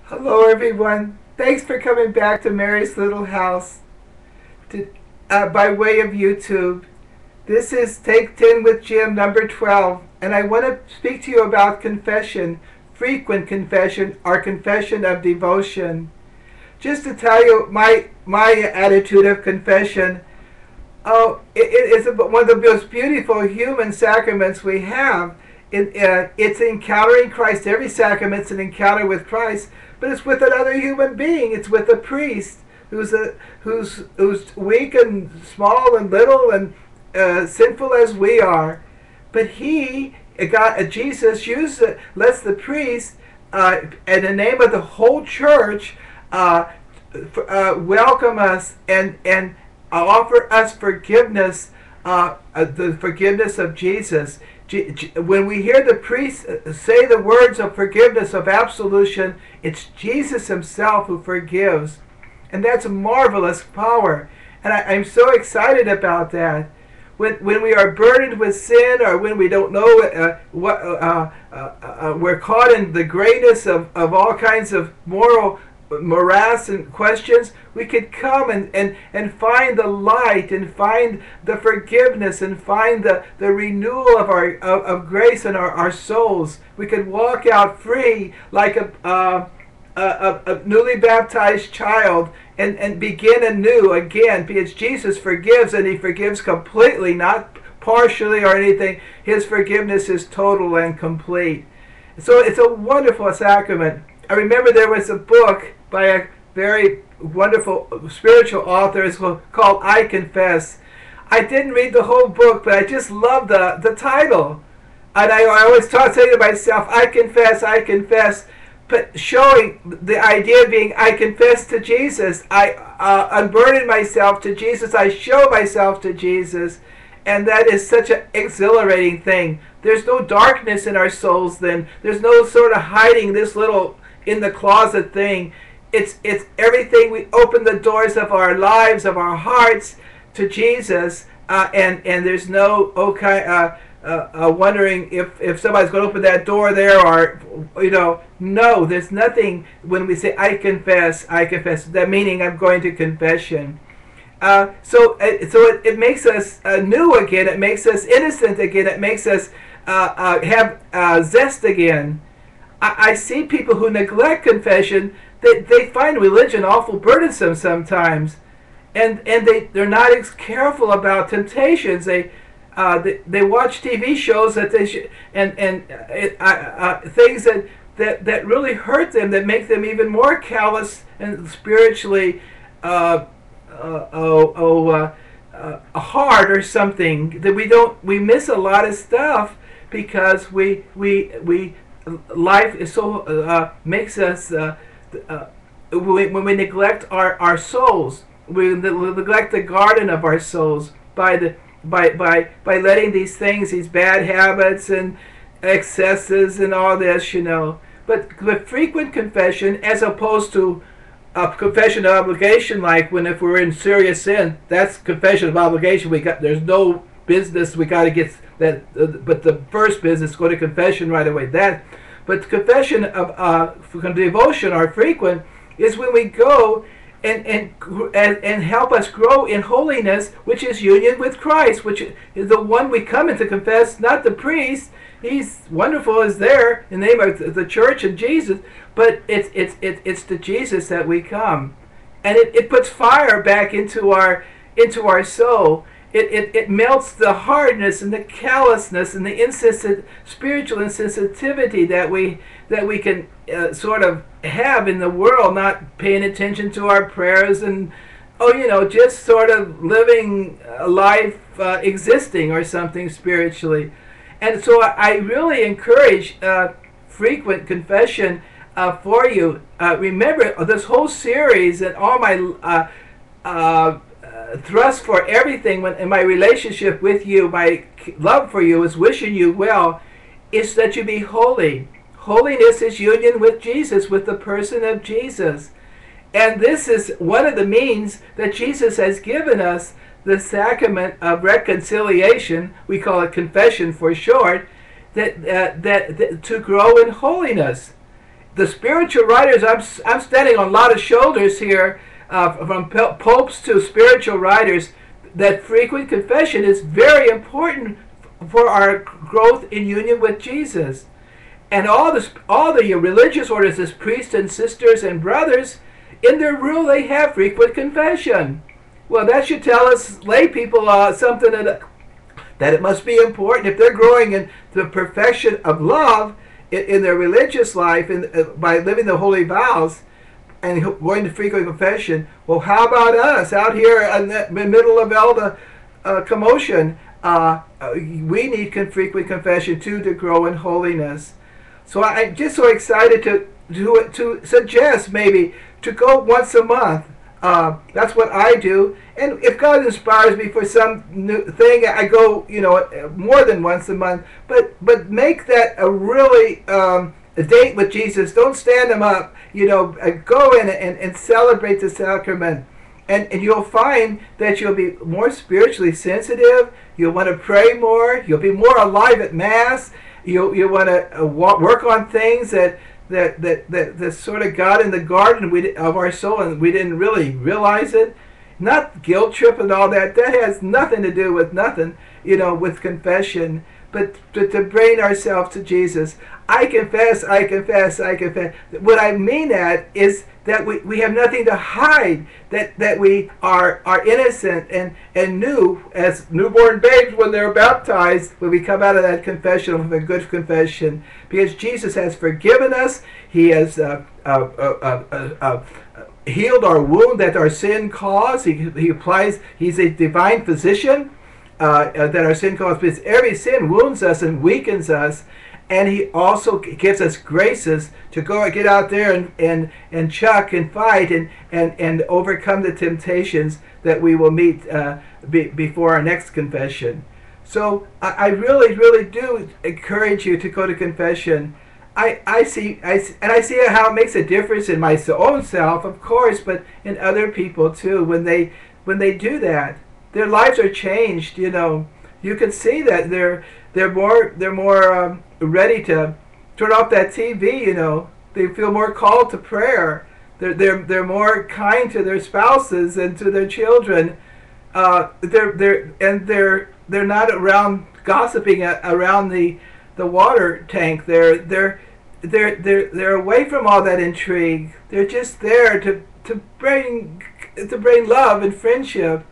Hello, everyone. Thanks for coming back to Mary's Little House by way of YouTube. This is Take 10 with Jim, number 12, and I want to speak to you about confession, frequent confession, or confession of devotion. Just to tell you my attitude of confession, it's one of the most beautiful human sacraments we have. It's encountering Christ. Every sacrament's an encounter with Christ, but it's with another human being. It's with a priest who's weak and small and little and sinful as we are. But Jesus lets the priest, in the name of the whole church, welcome us and offer us forgiveness, the forgiveness of Jesus. When we hear the priest say the words of forgiveness, of absolution, it's Jesus himself who forgives. And that's a marvelous power. And I'm so excited about that. When we are burdened with sin, or when we don't know we're caught in the grayness of all kinds of morass and questions, we could come and find the light, and find the forgiveness, and find the renewal of grace in our souls. We could walk out free like a newly baptized child and begin anew again, because Jesus forgives, and he forgives completely, not partially or anything. His forgiveness is total and complete. So it's a wonderful sacrament. I remember there was a book by a very wonderful spiritual author. It's called I Confess. I didn't read the whole book, but I just loved the title. And I always say to myself, I confess, but showing the idea being, I confess to Jesus. I unburden myself to Jesus. I show myself to Jesus. And that is such an exhilarating thing. There's no darkness in our souls then. There's no sort of hiding this little in the closet thing. It's everything. We open the doors of our lives, of our hearts to Jesus, and there's no wondering if somebody's going to open that door there, or no, there's nothing. When we say I confess, that meaning I'm going to confession. So it makes us new again. It makes us innocent again. It makes us have zest again. I see people who neglect confession. They find religion awful burdensome sometimes, and they're not as careful about temptations. They watch TV shows that things that really hurt them, that make them even more callous and spiritually hard or something. That we miss a lot of stuff because life is so makes us. When we neglect our souls, we neglect the garden of our souls by letting these things, these bad habits and excesses and all this, But frequent confession, as opposed to a confession of obligation, like if we're in serious sin, that's confession of obligation. There's no business. We got to get that. But the first business, go to confession right away. But confession of devotion, or frequent, is when we go and help us grow in holiness, which is union with Christ, which is the one we come in to confess, not the priest. He's wonderful, is there in the name of the church and Jesus, but it's to Jesus that we come, and it puts fire back into our soul. It melts the hardness and the callousness and the spiritual insensitivity that we can sort of have in the world, not paying attention to our prayers and just sort of living a life existing or something spiritually. And so I really encourage frequent confession for you. Remember, this whole series and all my thrust for everything in my relationship with you, my love for you, is wishing you well, is that you be holy. Holiness is union with Jesus, with the person of Jesus. And this is one of the means that Jesus has given us, the sacrament of reconciliation. We call it confession for short, that to grow in holiness. the spiritual writers, I'm standing on a lot of shoulders here, from popes to spiritual writers, that frequent confession is very important for our growth in union with Jesus. And all the religious orders, as priests and sisters and brothers, in their rule they have frequent confession. Well, that should tell us lay people something that it must be important if they're growing in the perfection of love in their religious life by living the holy vows and going to frequent confession. Well, how about us out here in the middle of all the commotion? We need frequent confession too to grow in holiness. So I'm just so excited to suggest maybe to go once a month. That's what I do. And if God inspires me for some new thing, I go, more than once a month. But make that a really a date with Jesus. Don't stand him up. Go in and celebrate the sacrament. And you'll find that you'll be more spiritually sensitive. You'll want to pray more. You'll be more alive at Mass. You'll want to work on things that sort of got in the garden of our soul, and we didn't really realize it. Not guilt trip and all that. That has nothing to do with nothing, with confession. But to bring ourselves to Jesus. I confess, I confess, I confess. What I mean that is that we have nothing to hide, that we are innocent and new as newborn babes when they're baptized, when we come out of that confession with a good confession. Because Jesus has forgiven us. He has healed our wound that our sin caused. He's a divine physician that our sin caused, because every sin wounds us and weakens us. And he also gives us graces to get out there and chuck and fight and overcome the temptations that we will meet before our next confession. So I really, really do encourage you to go to confession. I see how it makes a difference in my own self, of course, but in other people too. When they do that, their lives are changed. You can see that they're more ready to turn off that TV. They feel more called to prayer. They're more kind to their spouses and to their children. They're not around gossiping around the water tank. They're away from all that intrigue. They're just there to bring love and friendship,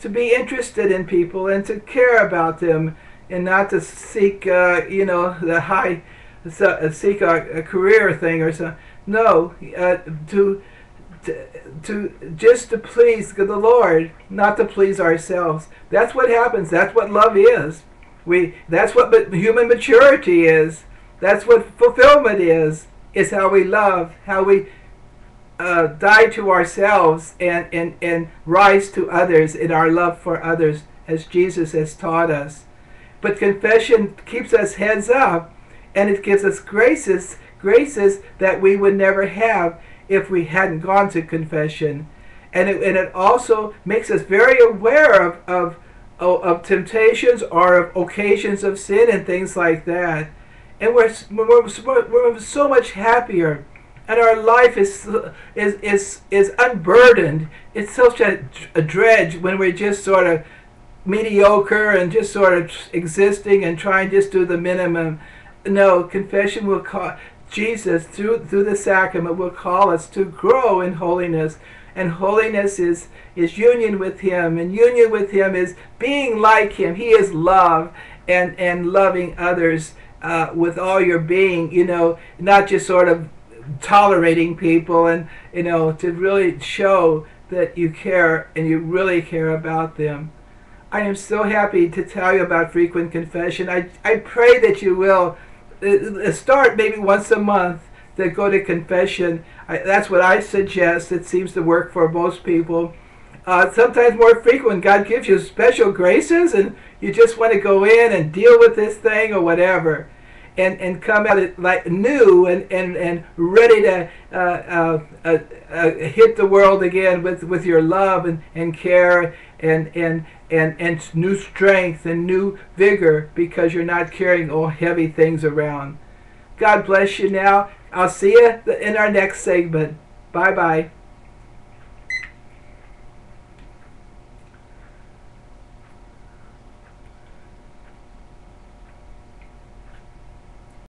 to be interested in people and to care about them, and not to seek the high, seek a career thing or something. No, to just to please the Lord, not to please ourselves. That's what happens. That's what love is. That's what human maturity is. That's what fulfillment is. It's how we love, how we die to ourselves and rise to others in our love for others, as Jesus has taught us. But confession keeps us heads up, and it gives us graces that we would never have if we hadn't gone to confession. And it also makes us very aware of temptations or of occasions of sin and things like that. And we're so much happier, and our life is unburdened. It's such a dredge when we're just sort of mediocre and just sort of existing and trying just to do the minimum. No, confession will call Jesus through the sacrament will call us to grow in holiness, and holiness is union with Him, and union with Him is being like Him. He is love, and loving others with all your being. Not just sort of tolerating people, and to really show that you care and you really care about them. I am so happy to tell you about frequent confession. I pray that you will start maybe once a month to go to confession. That's what I suggest. It seems to work for most people. Sometimes more frequent, God gives you special graces and you just want to go in and deal with this thing or whatever. And come at it like new and ready to hit the world again with your love and care and new strength and new vigor, because you're not carrying all heavy things around. God bless you now. I'll see you in our next segment. Bye-bye.